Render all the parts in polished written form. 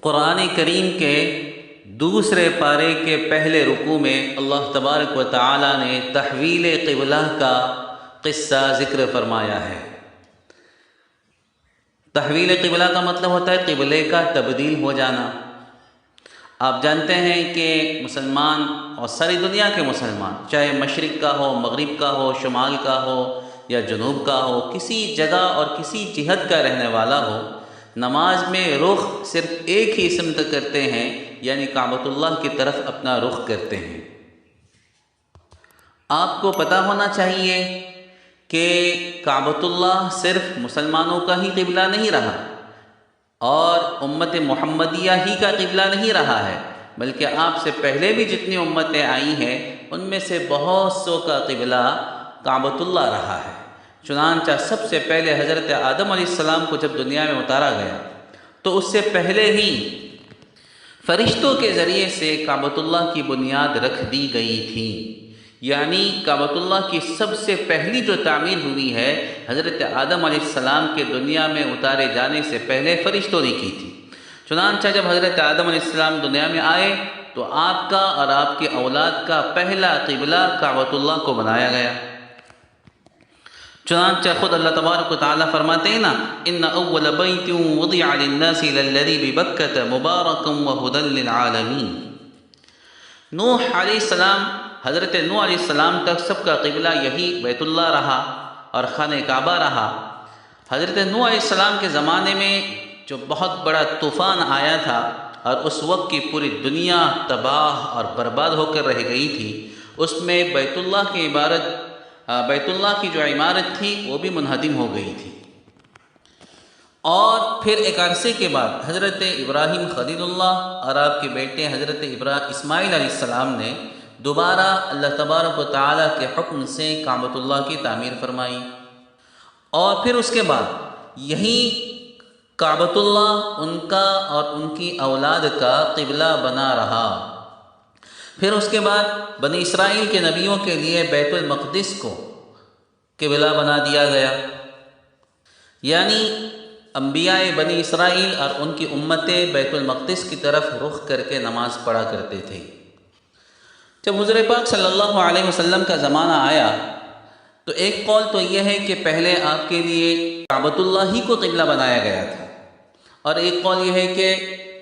قرآن کریم کے دوسرے پارے کے پہلے رکوع میں اللہ تبارک و تعالی نے تحویل قبلہ کا قصہ ذکر فرمایا ہے۔ تحویل قبلہ کا مطلب ہوتا ہے قبلے کا تبدیل ہو جانا۔ آپ جانتے ہیں کہ مسلمان اور ساری دنیا کے مسلمان، چاہے مشرق کا ہو، مغرب کا ہو، شمال کا ہو یا جنوب کا ہو، کسی جگہ اور کسی جہت کا رہنے والا ہو، نماز میں رخ صرف ایک ہی سمت کرتے ہیں، یعنی کعبۃ اللہ کی طرف اپنا رخ کرتے ہیں۔ آپ کو پتہ ہونا چاہیے کہ کعبۃ اللہ صرف مسلمانوں کا ہی قبلہ نہیں رہا اور امت محمدیہ ہی کا قبلہ نہیں رہا ہے، بلکہ آپ سے پہلے بھی جتنی امتیں آئی ہیں ان میں سے بہت سو کا قبلہ کعبۃ اللہ رہا ہے۔ چنانچہ سب سے پہلے حضرت آدم علیہ السلام کو جب دنیا میں اتارا گیا تو اس سے پہلے ہی فرشتوں کے ذریعے سے کعبۃ اللہ کی بنیاد رکھ دی گئی تھی، یعنی کعبۃ اللہ کی سب سے پہلی جو تعمیر ہوئی ہے حضرت آدم علیہ السلام کے دنیا میں اتارے جانے سے پہلے فرشتوں نے کی تھی۔ چنانچہ جب حضرت آدم علیہ السلام دنیا میں آئے تو آپ کا اور آپ کی اولاد کا پہلا قبلہ کعبۃ اللہ کو بنایا گیا۔ چنانچہ خود اللہ تبارک و تعالیٰ فرماتے ہیں نا، ان اول بیت وضع للناس للذی ببکۃ مبارکا وہدی للعالمین۔ نوح علیہ السلام، حضرت نوح علیہ السلام تک سب کا قبلہ یہی بیت اللہ رہا اور خانہ کعبہ رہا۔ حضرت نوح علیہ السلام کے زمانے میں جو بہت بڑا طوفان آیا تھا اور اس وقت کی پوری دنیا تباہ اور برباد ہو کر رہ گئی تھی، اس میں بیت اللہ کی جو عمارت تھی وہ بھی منہدم ہو گئی تھی۔ اور پھر ایک عرصے کے بعد حضرت ابراہیم خلیل اللہ اور آپ کے بیٹے حضرت اسماعیل علیہ السلام نے دوبارہ اللہ تبارک و تعالیٰ کے حکم سے کعبۃ اللہ کی تعمیر فرمائی، اور پھر اس کے بعد یہی کعبۃ اللہ ان کا اور ان کی اولاد کا قبلہ بنا رہا۔ پھر اس کے بعد بنی اسرائیل کے نبیوں کے لیے بیت المقدس کو قبلہ بنا دیا گیا، یعنی انبیاء بنی اسرائیل اور ان کی امتیں بیت المقدس کی طرف رخ کر کے نماز پڑھا کرتے تھے۔ جب حضور پاک صلی اللہ علیہ وسلم کا زمانہ آیا تو ایک قول تو یہ ہے کہ پہلے آپ کے لیے کعبۃ اللہ ہی کو قبلہ بنایا گیا تھا، اور ایک قول یہ ہے کہ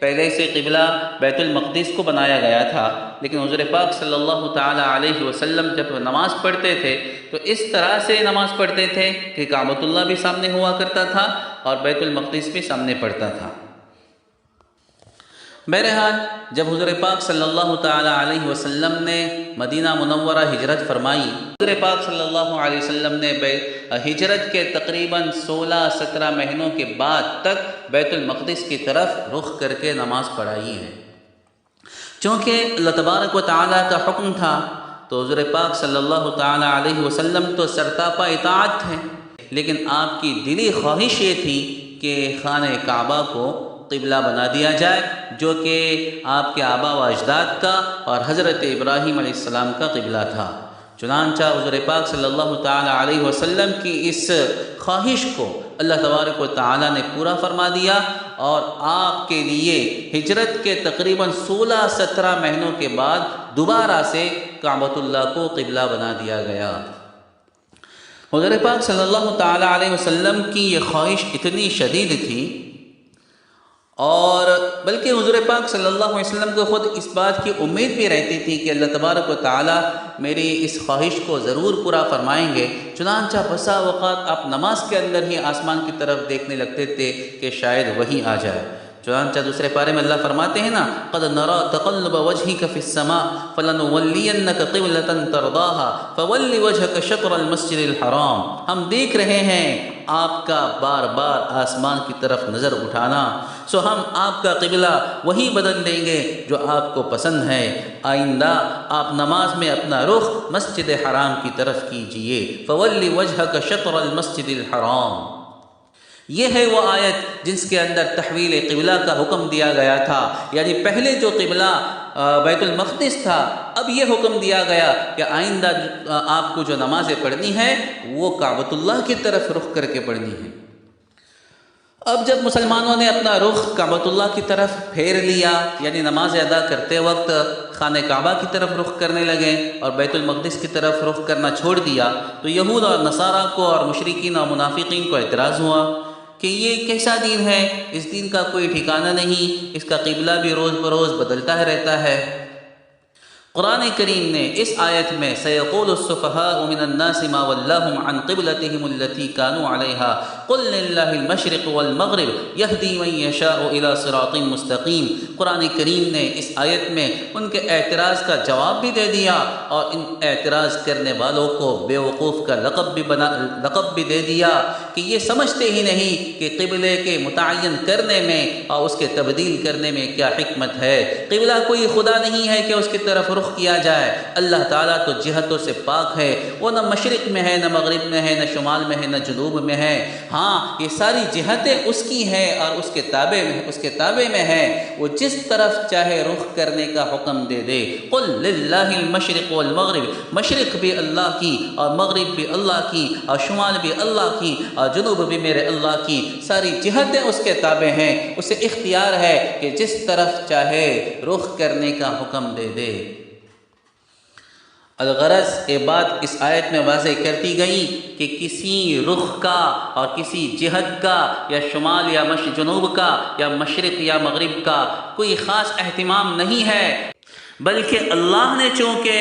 پہلے سے قبلہ بیت المقدس کو بنایا گیا تھا، لیکن حضور پاک صلی اللہ تعالی علیہ وسلم جب نماز پڑھتے تھے تو اس طرح سے نماز پڑھتے تھے کہ کعبۃ اللہ بھی سامنے ہوا کرتا تھا اور بیت المقدس بھی سامنے پڑتا تھا۔ بہرحال جب حضور پاک صلی اللہ تعالی علیہ وسلم نے مدینہ منورہ ہجرت فرمائی، حضور پاک صلی اللہ علیہ وسلم نے ہجرت کے تقریباً 16-17 مہینوں کے بعد تک بیت المقدس کی طرف رخ کر کے نماز پڑھائی ہے۔ چونکہ اللہ تبارک و تعالیٰ کا حکم تھا تو حضور پاک صلی اللہ تعالی علیہ وسلم تو سرتاپا اطاعت تھے، لیکن آپ کی دلی خواہش یہ تھی کہ خانہ کعبہ کو قبلہ بنا دیا جائے، جو کہ آپ کے آبا و اجداد کا اور حضرت ابراہیم علیہ السلام کا قبلہ تھا۔ چنانچہ حضور پاک صلی اللہ تعالی علیہ وسلم کی اس خواہش کو اللہ تبارک و تعالی نے پورا فرما دیا، اور آپ کے لیے ہجرت کے تقریباً 16-17 مہینوں کے بعد دوبارہ سے کعبۃ اللہ کو قبلہ بنا دیا گیا۔ حضور پاک صلی اللہ تعالی علیہ وسلم کی یہ خواہش اتنی شدید تھی، اور بلکہ حضور پاک صلی اللہ علیہ وسلم کو خود اس بات کی امید بھی رہتی تھی کہ اللہ تبارک و تعالی میری اس خواہش کو ضرور پورا فرمائیں گے۔ چنانچہ بسا اوقات آپ نماز کے اندر ہی آسمان کی طرف دیکھنے لگتے تھے کہ شاید وہی آ جائے۔ چنانچہ دوسرے پارے میں اللہ فرماتے ہیں نا، قد نرى تقلب وجهك في السماء فلنولينك قبلة ترضاها فول وجهك شطر المسجد الحرام۔ ہم دیکھ رہے ہیں آپ کا بار بار آسمان کی طرف نظر اٹھانا، سو ہم آپ کا قبلہ وہی بدل دیں گے جو آپ کو پسند ہے۔ آئندہ آپ نماز میں اپنا رخ مسجد حرام کی طرف کیجئے، فول وجهك شطر المسجد الحرام۔ یہ ہے وہ آیت جس کے اندر تحویل قبلہ کا حکم دیا گیا تھا، یعنی پہلے جو قبلہ بیت المقدس تھا، اب یہ حکم دیا گیا کہ آئندہ آپ کو جو نمازیں پڑھنی ہے وہ کعبۃ اللہ کی طرف رخ کر کے پڑھنی ہے۔ اب جب مسلمانوں نے اپنا رخ کعبۃ اللہ کی طرف پھیر لیا، یعنی نماز ادا کرتے وقت خانہ کعبہ کی طرف رخ کرنے لگے اور بیت المقدس کی طرف رخ کرنا چھوڑ دیا، تو یہود اور نصارہ کو اور مشرکین اور منافقین کو اعتراض ہوا کہ یہ کیسا دین ہے، اس دین کا کوئی ٹھکانہ نہیں، اس کا قبلہ بھی روز بروز بدلتا رہتا ہے۔ قرآن کریم نے اس آیت میں سَيَقُولُ السُّفَهَاءُ مِنَ النَّاسِ مَا وَلَّاهُمْ عَنْ قِبْلَتِهِمُ الَّتِي كَانُوا عَلَيْهَا قُلْ لِلَّهِ الْمَشْرِقُ وَالْمَغْرِبُ يَهْدِي مَن يَشَاءُ إِلَى صِرَاطٍ مُسْتَقِيمٍ۔ قرآن کریم نے اس آیت میں ان کے اعتراض کا جواب بھی دے دیا اور ان اعتراض کرنے والوں کو بیوقوف کا لقب بھی دے دیا کہ یہ سمجھتے ہی نہیں کہ قبلے کے متعین کرنے میں اور اس کے تبدیل کرنے میں کیا حکمت ہے۔ قبلہ کوئی خدا نہیں ہے کہ اس کی طرف رخ کیا جائے، اللہ تعالیٰ تو جہتوں سے پاک ہے، وہ نہ مشرق میں ہے، نہ مغرب میں ہے، نہ شمال میں ہے، نہ جنوب میں ہے۔ ہاں، یہ ساری جہتیں اس کی ہیں اور اس کے تابع میں ہے، وہ جس طرف چاہے رخ کرنے کا حکم دے دے۔ قل للہ المشرق والمغرب، مشرق بھی اللہ کی اور مغرب بھی اللہ کی اور شمال بھی اللہ کی اور جنوب بھی میرے اللہ کی، ساری جہتیں اس کے تابع ہیں، اسے اختیار ہے کہ جس طرف چاہے رخ کرنے کا حکم دے دے۔ الغرض یہ بات اس آیت میں واضح کر دی گئی کہ کسی رخ کا اور کسی جہت کا یا شمال یا جنوب کا یا مشرق یا مغرب کا کوئی خاص اہتمام نہیں ہے، بلکہ اللہ نے چونکہ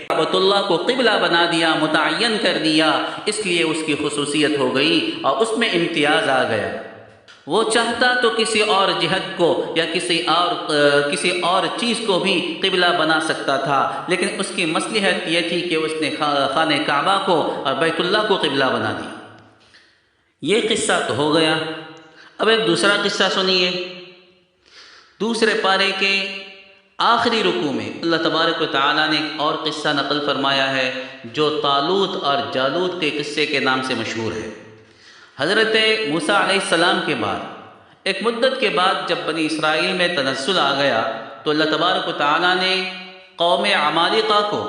کعبۃ اللہ کو قبلہ بنا دیا، متعین کر دیا، اس لیے اس کی خصوصیت ہو گئی اور اس میں امتیاز آ گیا۔ وہ چاہتا تو کسی اور جہت کو یا کسی اور چیز کو بھی قبلہ بنا سکتا تھا، لیکن اس کی مصلحت یہ تھی کہ اس نے خانہ کعبہ کو اور بیت اللہ کو قبلہ بنا دیا۔ یہ قصہ تو ہو گیا۔ اب ایک دوسرا قصہ سنیے۔ دوسرے پارے کے آخری رکوع میں اللہ تبارک و تعالیٰ نے ایک اور قصہ نقل فرمایا ہے جو طالوت اور جالوت کے قصے کے نام سے مشہور ہے۔ حضرت موسیٰ علیہ السلام کے بعد ایک مدت کے بعد جب بنی اسرائیل میں تنزل آ گیا تو اللہ تبارک و تعالیٰ نے قوم عمالقہ کو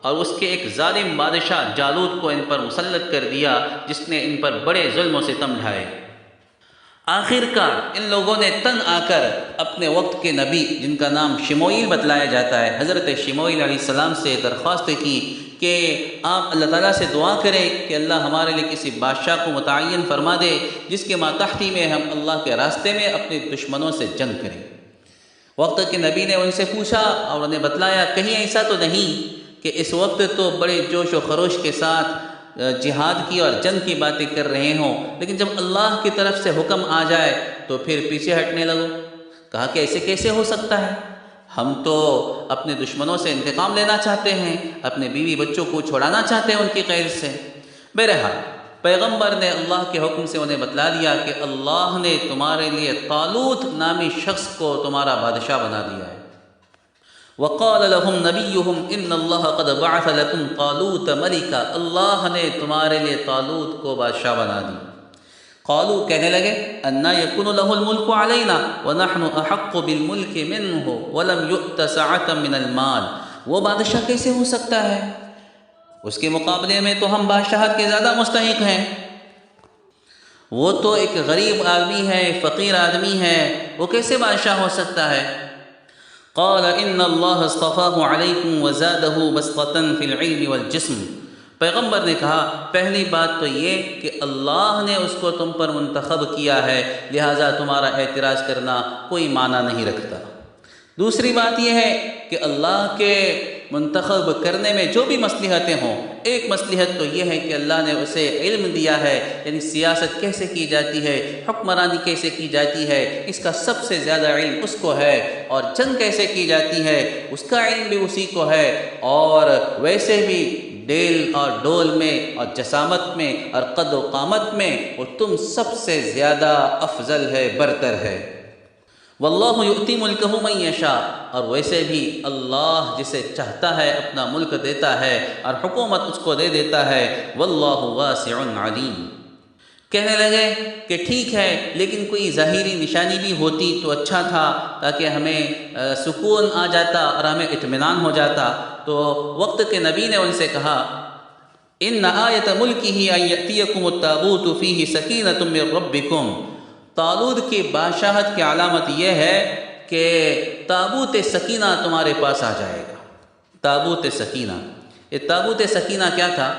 اور اس کے ایک ظالم بادشاہ جالوت کو ان پر مسلط کر دیا، جس نے ان پر بڑے ظلم و ستم ڈھائے۔ آخر کار ان لوگوں نے تنگ آ کر اپنے وقت کے نبی جن کا نام شموئیل بتلایا جاتا ہے، حضرت شموئیل علیہ السلام سے درخواست کی کہ آپ اللہ تعالیٰ سے دعا کریں کہ اللہ ہمارے لیے کسی بادشاہ کو متعین فرما دے جس کے ماتحتی میں ہم اللہ کے راستے میں اپنے دشمنوں سے جنگ کریں۔ وقت کے نبی نے ان سے پوچھا اور انہیں بتلایا کہیں ایسا تو نہیں کہ اس وقت تو بڑے جوش و خروش کے ساتھ جہاد کی اور جنگ کی باتیں کر رہے ہوں، لیکن جب اللہ کی طرف سے حکم آ جائے تو پھر پیچھے ہٹنے لگو۔ کہا کہ ایسے کیسے ہو سکتا ہے، ہم تو اپنے دشمنوں سے انتقام لینا چاہتے ہیں، اپنے بیوی بچوں کو چھوڑانا چاہتے ہیں ان کی قید سے۔ بہرحال پیغمبر نے اللہ کے حکم سے انہیں بتلا دیا کہ اللہ نے تمہارے لیے طالوت نامی شخص کو تمہارا بادشاہ بنا دیا ہے۔ وقال لهم نبيهم ان الله قد بعث لكم طالوت ملكا، اللہ نے تمہارے لیے طالوت کو بادشاہ بنا دیا۔ قالوا کہنے لگے انا يكون له الملك علينا ونحن احق بالملك منه ولم يؤت سعة من المال، وہ بادشاہ کیسے ہو سکتا ہے، اس کے مقابلے میں تو ہم بادشاہت کے زیادہ مستحق ہیں، وہ تو ایک غریب آدمی ہے، فقیر آدمی ہے، وہ کیسے بادشاہ ہو سکتا ہے۔ قال ان اللہ اصطفاہ علیکم وزادہ بسطة فی العلم والجسم، پیغمبر نے کہا پہلی بات تو یہ کہ اللہ نے اس کو تم پر منتخب کیا ہے، لہٰذا تمہارا اعتراض کرنا کوئی معنی نہیں رکھتا۔ دوسری بات یہ ہے کہ اللہ کے منتخب کرنے میں جو بھی مصلحتیں ہوں، ایک مصلحت تو یہ ہے کہ اللہ نے اسے علم دیا ہے، یعنی سیاست کیسے کی جاتی ہے، حکمرانی کیسے کی جاتی ہے، اس کا سب سے زیادہ علم اس کو ہے، اور جنگ کیسے کی جاتی ہے اس کا علم بھی اسی کو ہے، اور ویسے بھی ڈیل اور ڈول میں اور جسامت میں اور قد و قامت میں وہ تم سب سے زیادہ افضل ہے، برتر ہے۔ واللہ یؤتی ملکہ من یشاء، اور ویسے بھی اللہ جسے چاہتا ہے اپنا ملک دیتا ہے اور حکومت اس کو دے دیتا ہے۔ واللہ واسع علیم، کہنے لگے کہ ٹھیک ہے لیکن کوئی ظاہری نشانی بھی ہوتی تو اچھا تھا تاکہ ہمیں سکون آ جاتا اور ہمیں اطمینان ہو جاتا۔ تو وقت کے نبی نے ان سے کہا ان آیت ملکہ ان یأتیکم التابوت فیہ سکینۃ من ربکم، طالوت کی بادشاہت کی علامت یہ ہے کہ تابوت سکینہ تمہارے پاس آ جائے گا۔ تابوت سکینہ، یہ تابوت سکینہ کیا تھا؟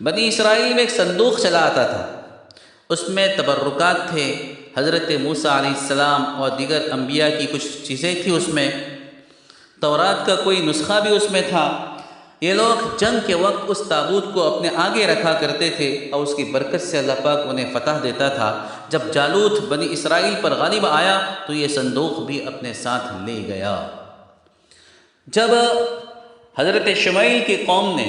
بنی اسرائیل میں ایک صندوق چلا آتا تھا، اس میں تبرکات تھے، حضرت موسیٰ علیہ السلام اور دیگر انبیاء کی کچھ چیزیں تھیں اس میں، تورات کا کوئی نسخہ بھی اس میں تھا۔ یہ لوگ جنگ کے وقت اس تابوت کو اپنے آگے رکھا کرتے تھے اور اس کی برکت سے اللہ پاک انہیں فتح دیتا تھا۔ جب جالوت بنی اسرائیل پر غالب آیا تو یہ صندوق بھی اپنے ساتھ لے گیا۔ جب حضرت شمعیل کی قوم نے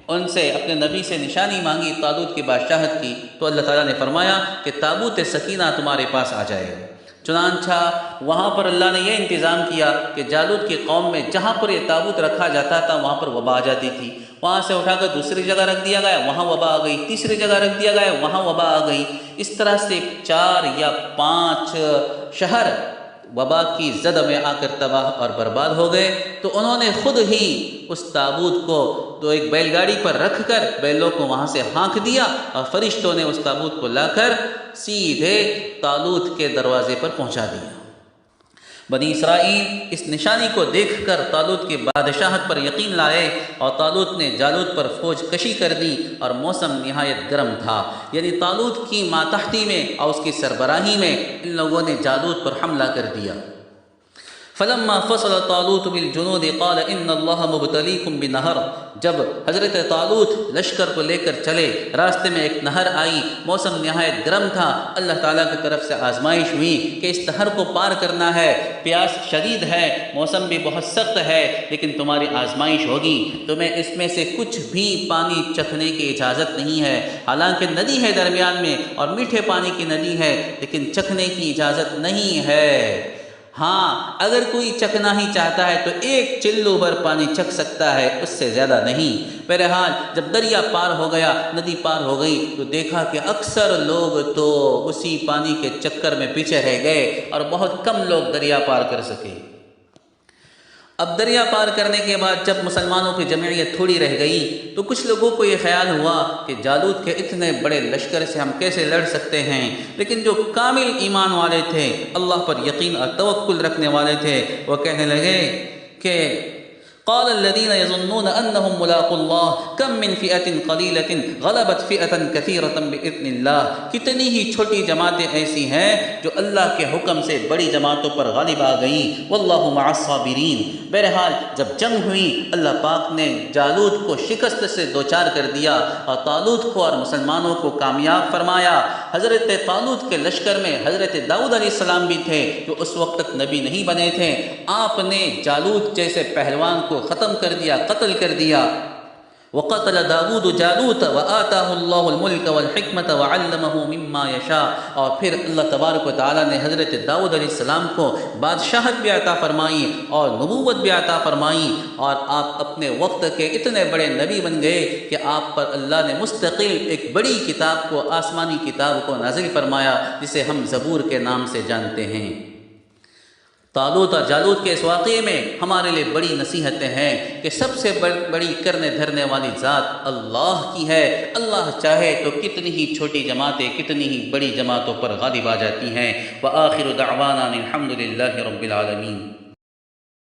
ان سے اپنے نبی سے نشانی مانگی طالوت کی بادشاہت کی تو اللہ تعالیٰ نے فرمایا کہ تابوت سکینہ تمہارے پاس آ جائے گا۔ چنانچہ وہاں پر اللہ نے یہ انتظام کیا کہ جالوت کی قوم میں جہاں پر یہ تابوت رکھا جاتا تھا وہاں پر وبا آ جاتی تھی، وہاں سے اٹھا کر دوسری جگہ رکھ دیا گیا، وہاں وبا آ گئی، تیسری جگہ رکھ دیا گیا، وہاں وبا آ گئی۔ اس طرح سے 4 یا 5 شہر وبا کی زد میں آ کر تباہ اور برباد ہو گئے۔ تو انہوں نے خود ہی اس تابوت کو تو ایک بیل گاڑی پر رکھ کر بیلوں کو وہاں سے ہانک دیا اور فرشتوں نے اس تابوت کو لا کر سیدھے طالوت کے دروازے پر پہنچا دیا۔ بنی اسرائیل اس نشانی کو دیکھ کر طالوت کی بادشاہت پر یقین لائے اور طالوت نے جالوت پر فوج کشی کر دی اور موسم نہایت گرم تھا، یعنی طالوت کی ماتحتی میں اور اس کی سربراہی میں ان لوگوں نے جالوت پر حملہ کر دیا۔ فلما فصل طالوت بالجنود قال ان اللہ مبتلیکم بنہر، جب حضرت طالوت لشکر کو لے کر چلے راستے میں ایک نہر آئی، موسم نہایت گرم تھا، اللہ تعالیٰ کی طرف سے آزمائش ہوئی کہ اس نہر کو پار کرنا ہے، پیاس شدید ہے، موسم بھی بہت سخت ہے، لیکن تمہاری آزمائش ہوگی، تمہیں اس میں سے کچھ بھی پانی چکھنے کی اجازت نہیں ہے، حالانکہ ندی ہے درمیان میں اور میٹھے پانی کی ندی ہے لیکن چکھنے کی اجازت نہیں ہے۔ ہاں اگر کوئی چکھنا ہی چاہتا ہے تو 1 چلو بھر پانی چکھ سکتا ہے، اس سے زیادہ نہیں۔ بہرحال جب دریا پار ہو گیا، ندی پار ہو گئی تو دیکھا کہ اکثر لوگ تو اسی پانی کے چکر میں پیچھے رہ گئے اور بہت کم لوگ دریا پار کر سکے۔ اب دریا پار کرنے کے بعد جب مسلمانوں کی جمعیت تھوڑی رہ گئی تو کچھ لوگوں کو یہ خیال ہوا کہ جالوت کے اتنے بڑے لشکر سے ہم کیسے لڑ سکتے ہیں، لیکن جو کامل ایمان والے تھے، اللہ پر یقین اور توکل رکھنے والے تھے، وہ کہنے لگے کہ قال الذين يظنون انهم ملاقو الله كم من فئة قليلة غلبت فئة كثيرة باذن الله، کتنی ہی چھوٹی جماعتیں ایسی ہیں جو اللہ کے حکم سے بڑی جماعتوں پر غالب آ گئیں، واللہ مع الصابرین۔ بہرحال جب جنگ ہوئی اللہ پاک نے جالوت کو شکست سے دوچار کر دیا اور طالوت کو اور مسلمانوں کو کامیاب فرمایا۔ حضرت طالوت کے لشکر میں حضرت داؤد علیہ السلام بھی تھے جو اس وقت تک نبی نہیں بنے تھے، آپ نے جالوت جیسے پہلوان کو ختم کر دیا، قتل کر دیا۔ وقتل داود جالوت وآتاہ اللہ الملک والحکمت وعلمہ مما یشاء، اور پھر اللہ تبارک و تعالیٰ نے حضرت داؤد علیہ السلام کو بادشاہت بھی عطا فرمائی اور نبوت بھی عطا فرمائی، اور آپ اپنے وقت کے اتنے بڑے نبی بن گئے کہ آپ پر اللہ نے مستقل ایک بڑی کتاب کو، آسمانی کتاب کو نازل فرمایا جسے ہم زبور کے نام سے جانتے ہیں۔ طالوت اور جالوت کے اس واقعے میں ہمارے لیے بڑی نصیحتیں ہیں کہ سب سے بڑی کرنے دھرنے والی ذات اللہ کی ہے۔ اللہ چاہے تو کتنی ہی چھوٹی جماعتیں کتنی ہی بڑی جماعتوں پر غالب آ جاتی ہیں۔ وآخر دعوانا الحمد للہ رب العالمین۔